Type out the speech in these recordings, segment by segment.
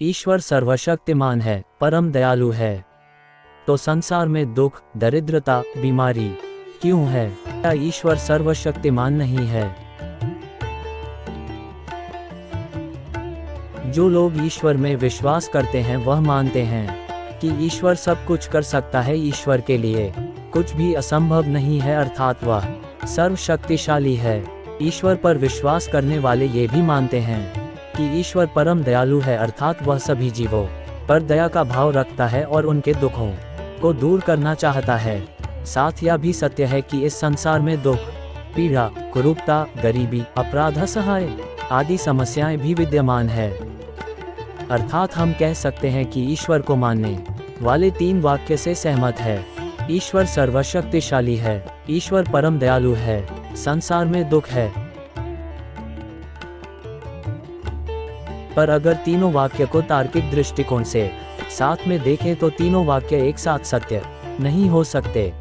ईश्वर सर्वशक्तिमान है, परम दयालु है। तो संसार में दुख, दरिद्रता, बीमारी क्यों है? क्या ईश्वर सर्वशक्तिमान नहीं है? जो लोग ईश्वर में विश्वास करते हैं वह मानते हैं कि ईश्वर सब कुछ कर सकता है। ईश्वर के लिए कुछ भी असंभव नहीं है, अर्थात वह सर्वशक्तिशाली है। ईश्वर पर विश्वास करने वाले ये भी मानते हैं कि ईश्वर परम दयालु है, अर्थात वह सभी जीवों पर दया का भाव रखता है और उनके दुखों को दूर करना चाहता है। साथ यह भी सत्य है कि इस संसार में दुख, पीड़ा, कुरूपता, गरीबी, अपराध, असहाय आदि समस्याएं भी विद्यमान है। अर्थात हम कह सकते हैं कि ईश्वर को मानने वाले तीन वाक्य से सहमत है। ईश्वर सर्वशक्तिशाली है, ईश्वर परम दयालु है, संसार में दुख है। पर अगर तीनों वाक्य को तार्किक दृष्टिकोण से साथ में देखें तो तीनों वाक्य एक साथ सत्य नहीं हो सकते।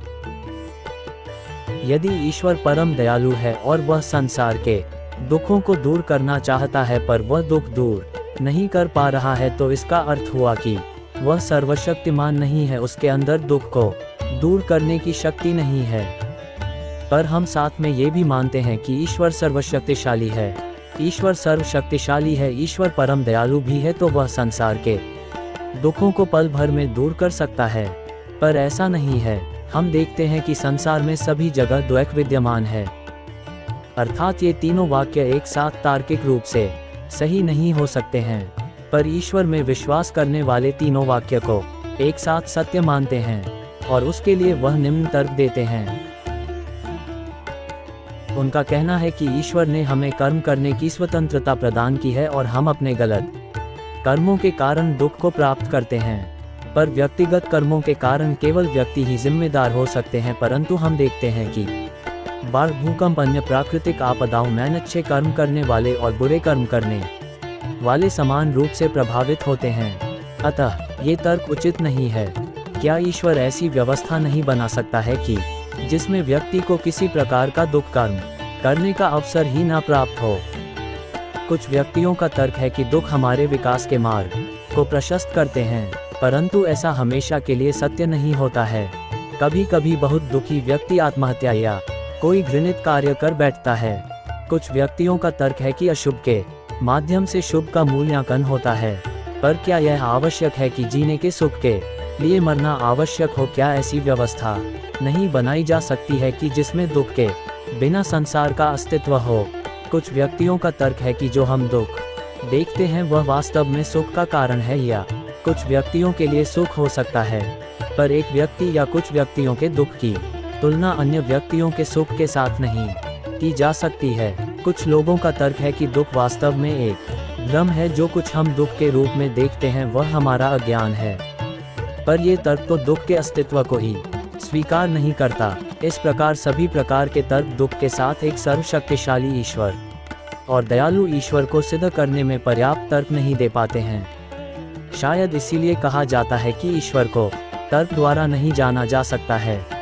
यदि ईश्वर परम दयालु है और वह संसार के दुखों को दूर करना चाहता है पर वह दुख दूर नहीं कर पा रहा है, तो इसका अर्थ हुआ कि वह सर्वशक्तिमान नहीं है, उसके अंदर दुख को दूर करने की शक्ति नहीं है। पर हम साथ में ये भी मानते हैं कि ईश्वर सर्वशक्तिशाली है, ईश्वर सर्वशक्तिशाली है, ईश्वर परम दयालु भी है, तो वह संसार के दुखों को पल भर में दूर कर सकता है। पर ऐसा नहीं है। हम देखते हैं कि संसार में सभी जगह द्वैत विद्यमान है। अर्थात ये तीनों वाक्य एक साथ तार्किक रूप से सही नहीं हो सकते हैं। पर ईश्वर में विश्वास करने वाले तीनों वाक्य को एक साथ सत्य मानते हैं और उसके लिए वह निम्न तर्क देते हैं। उनका कहना है कि ईश्वर ने हमें कर्म करने की स्वतंत्रता प्रदान की है और हम अपने गलत कर्मों के कारण दुख को प्राप्त करते हैं। पर व्यक्तिगत कर्मों के कारण केवल व्यक्ति ही जिम्मेदार हो सकते हैं। परंतु हम देखते हैं कि बाढ़, भूकंप, अन्य प्राकृतिक आपदाओं में अच्छे कर्म करने वाले और बुरे कर्म करने वाले समान रूप से प्रभावित होते हैं। अतः ये तर्क उचित नहीं है। क्या ईश्वर ऐसी व्यवस्था नहीं बना सकता है कि जिसमें व्यक्ति को किसी प्रकार का दुख कर्म करने का अवसर ही ना प्राप्त हो? कुछ व्यक्तियों का तर्क है कि दुख हमारे विकास के मार्ग को प्रशस्त करते हैं, परंतु ऐसा हमेशा के लिए सत्य नहीं होता है। कभी कभी बहुत दुखी व्यक्ति आत्महत्या या कोई घृणित कार्य कर बैठता है। कुछ व्यक्तियों का तर्क है कि अशुभ के माध्यम से शुभ का मूल्यांकन होता है। पर क्या यह आवश्यक है कि जीने के सुख के लिए मरना आवश्यक हो? क्या ऐसी व्यवस्था नहीं बनाई जा सकती है कि जिसमें दुख के बिना संसार का अस्तित्व हो? कुछ व्यक्तियों का तर्क है कि जो हम दुख देखते हैं वह वास्तव में सुख का कारण है, या कुछ व्यक्तियों के लिए सुख हो सकता है। पर एक व्यक्ति या कुछ व्यक्तियों के दुख की तुलना अन्य व्यक्तियों के सुख के साथ नहीं की जा सकती है। कुछ लोगों का तर्क है कि दुख वास्तव में एक भ्रम है। जो कुछ हम दुख के रूप में देखते हैं वह हमारा अज्ञान है। पर यह तर्क तो दुख के अस्तित्व को ही स्वीकार नहीं करता। इस प्रकार सभी प्रकार के तर्क दुख के साथ एक सर्वशक्तिशाली ईश्वर और दयालु ईश्वर को सिद्ध करने में पर्याप्त तर्क नहीं दे पाते हैं। शायद इसीलिए कहा जाता है कि ईश्वर को तर्क द्वारा नहीं जाना जा सकता है।